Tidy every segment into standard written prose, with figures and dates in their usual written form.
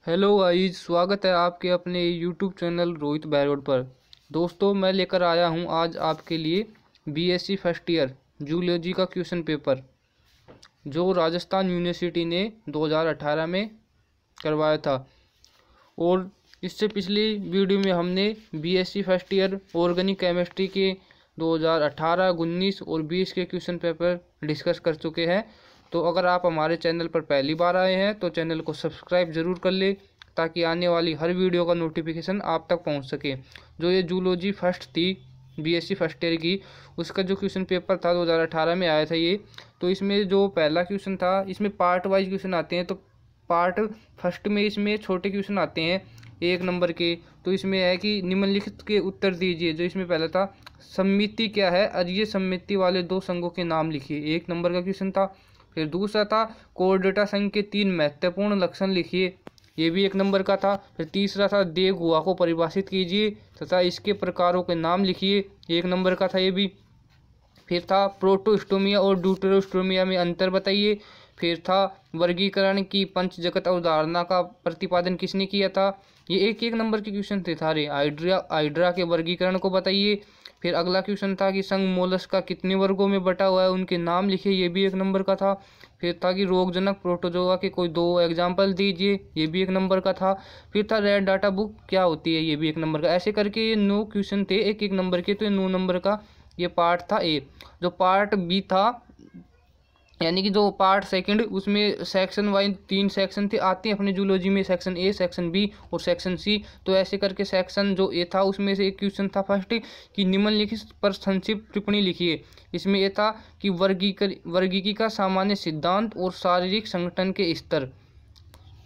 Hello guys, स्वागत है आपके अपने यूट्यूब चैनल रोहित बैरोड पर। दोस्तों, मैं लेकर आया हूं आज आपके लिए बीएससी फर्स्ट ईयर जूलॉजी का क्वेश्चन पेपर जो राजस्थान यूनिवर्सिटी ने 2018 में करवाया था। और इससे पिछली वीडियो में हमने BSc first year organic chemistry के 2018, 19 और 20 के क्वेश्चन पेपर डिस्कस कर चुके हैं। तो अगर आप हमारे चैनल पर पहली बार आए हैं तो चैनल को सब्सक्राइब ज़रूर कर ले ताकि आने वाली हर वीडियो का नोटिफिकेशन आप तक पहुंच सके। जो ये जूलॉजी फर्स्ट थी बीएससी फर्स्ट ईयर की, उसका जो क्वेश्चन पेपर था 2018 में आया था ये। तो इसमें जो पहला क्वेश्चन था, इसमें पार्ट वाइज क्वेश्चन आते हैं। तो पार्ट फर्स्ट में इसमें छोटे क्वेश्चन आते हैं 1 नंबर के। तो इसमें है कि निम्नलिखित के उत्तर दीजिए। जो इसमें पहला था, सममिति क्या है, अजीय सममिति वाले दो संघों के नाम लिखिए, 1 नंबर का क्वेश्चन था। फिर दूसरा था, कोऑर्डिनेटा संघ के 3 महत्वपूर्ण लक्षण लिखिए, ये भी 1 नंबर का था। फिर तीसरा था, दे गुहा को परिभाषित कीजिए तथा इसके प्रकारों के नाम लिखिए, 1 नंबर का था ये भी। फिर था, प्रोटोस्टोमिया और ड्यूटेरोस्टोमिया में अंतर बताइए। फिर था, वर्गीकरण की पंच जगत अवधारणा का प्रतिपादन किसने किया था। ये 1 नंबर के क्वेश्चन थे सारे। हाइड्रा के वर्गीकरण को बताइए। फिर अगला क्वेश्चन था कि संघ मोलस्का कितने वर्गों में बटा हुआ है, उनके नाम लिखिए, ये भी 1 नंबर का था। फिर था कि रोगजनक प्रोटोजोआ के कोई 2 एग्जाम्पल दीजिए, ये भी 1 नंबर का था। फिर था, रेड डाटा बुक क्या होती है, ये भी 1 नंबर का। ऐसे करके ये 9 क्वेश्चन थे 1 नंबर के। तो ये 9 नंबर का ये पार्ट था ए। जो पार्ट बी था, यानी कि जो पार्ट सेकंड, उसमें सेक्शन वाइज 3 सेक्शन थे, आते हैं अपने जूलॉजी में, सेक्शन ए, सेक्शन बी और सेक्शन सी। तो ऐसे करके सेक्शन जो ए था उसमें से एक क्वेश्चन था फर्स्ट कि निम्नलिखित पर संक्षिप्त टिप्पणी लिखिए। इसमें ये था कि वर्गीकी का सामान्य सिद्धांत और शारीरिक संगठन के स्तर।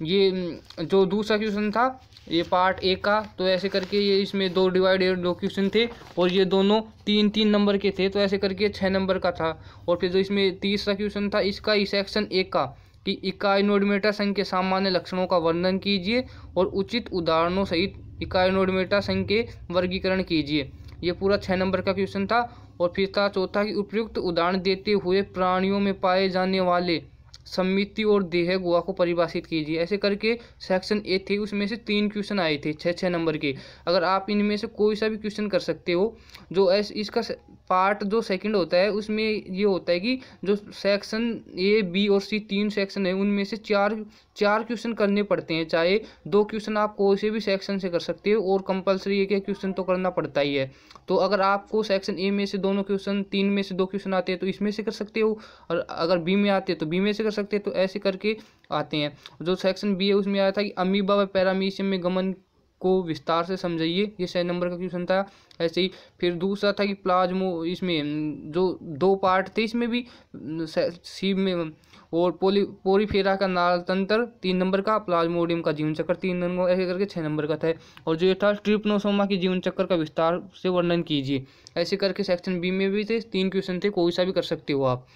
ये जो दूसरा क्वेश्चन था ये पार्ट ए का। तो ऐसे करके ये इसमें 2 डिवाइडेड 2 क्वेश्चन थे और ये दोनों 3-3 नंबर के थे। तो ऐसे करके 6 नंबर का था। और फिर जो इसमें तीसरा क्वेश्चन था, इसका ही सेक्शन ए का कि इकाइनोडर्मेटा संघ के सामान्य लक्षणों का वर्णन कीजिए और उचित उदाहरणों सहित इकाइनोडर्मेटा संघ के वर्गीकरण कीजिए। ये पूरा 6 नंबर का क्वेश्चन था। और फिर था चौथा कि उपयुक्त उदाहरण देते हुए प्राणियों में पाए जाने वाले सममिति और देह गुहा को परिभाषित कीजिए। ऐसे करके सेक्शन ए थे, उसमें से 3 क्वेश्चन आए थे 6-6 नंबर के। अगर आप इनमें से कोई सा भी क्वेश्चन कर सकते हो। जो इसका पार्ट जो सेकंड होता है उसमें ये होता है कि जो सेक्शन ए, बी और सी 3 सेक्शन है, उनमें से 4 क्वेश्चन करने पड़ते हैं। चाहे 2 क्वेश्चन आप कोई से भी सेक्शन से कर सकते हो और कंपलसरी एक क्वेश्चन तो करना पड़ता ही है। तो अगर आपको सेक्शन ए में से दोनों क्वेश्चन, 3 में से 2 क्वेश्चन आते हैं तो इसमें से कर सकते हो, और अगर बी में आते हैं तो बी में से कर सकते हैं। तो ऐसे करके आते हैं। जो सेक्शन बी है उसमें आया था कि अमीबा व पैरामीशियम में गमन को विस्तार से समझाइए, ये 6 नंबर का क्वेश्चन था। ऐसे ही फिर दूसरा था कि प्लाज्मो, इसमें जो 2 पार्ट थे इसमें भी सी में, और पोरीफेरा का नाल तंत्र 3 नंबर का, प्लाज्मोडियम का जीवन चक्र 3 नंबर, ऐसे करके 6 नंबर का था। और जो ये था, ट्रिप्नोसोमा के जीवन चक्र का विस्तार से वर्णन कीजिए। ऐसे करके सेक्शन बी में भी थे 3 क्वेश्चन थे, कोई सा भी कर सकते हो आप।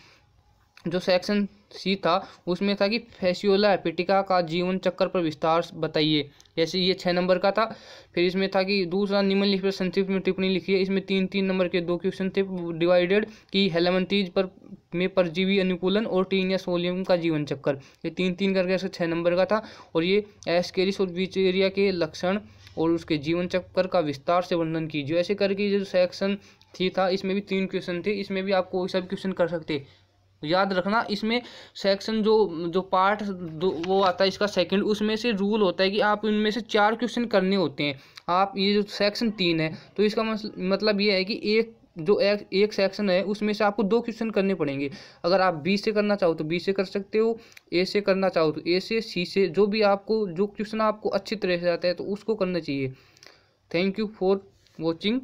जो सेक्शन सी था उसमें था कि फैसियोला हेपेटिका का जीवन चक्र पर विस्तार बताइए, जैसे ये 6 नंबर का था। फिर इसमें था कि दूसरा, निम्नलिखित पर संक्षिप्त में टिप्पणी लिखिए। इसमें 3-3 नंबर के 2 क्वेश्चन थे डिवाइडेड कि हेलमिंथीज पर में परजीवी अनुकूलन और टीनिया सोलियम का जीवन चक्र, ये 3-3 करके ऐसे 6 नंबर का था। और ये एस्केरिस और विचेरिया के लक्षण और उसके जीवन चक्र का विस्तार से वर्णन कीजिए। ऐसे करके जो सेक्शन थी था इसमें भी 3 क्वेश्चन थे, इसमें भी आप कोई सा भी क्वेश्चन कर सकते। याद रखना, इसमें सेक्शन जो पार्ट वो आता है इसका सेकंड, उसमें से रूल होता है कि आप इनमें से 4 क्वेश्चन करने होते हैं। आप ये जो सेक्शन 3 है तो इसका मतलब ये है कि एक सेक्शन है उसमें से आपको 2 क्वेश्चन करने पड़ेंगे। अगर आप बी से करना चाहो तो बी से कर सकते हो, ए से करना चाहो तो ए से, सी से, जो क्वेश्चन आपको अच्छी तरह से आता है तो उसको करना चाहिए। Thank you for watching.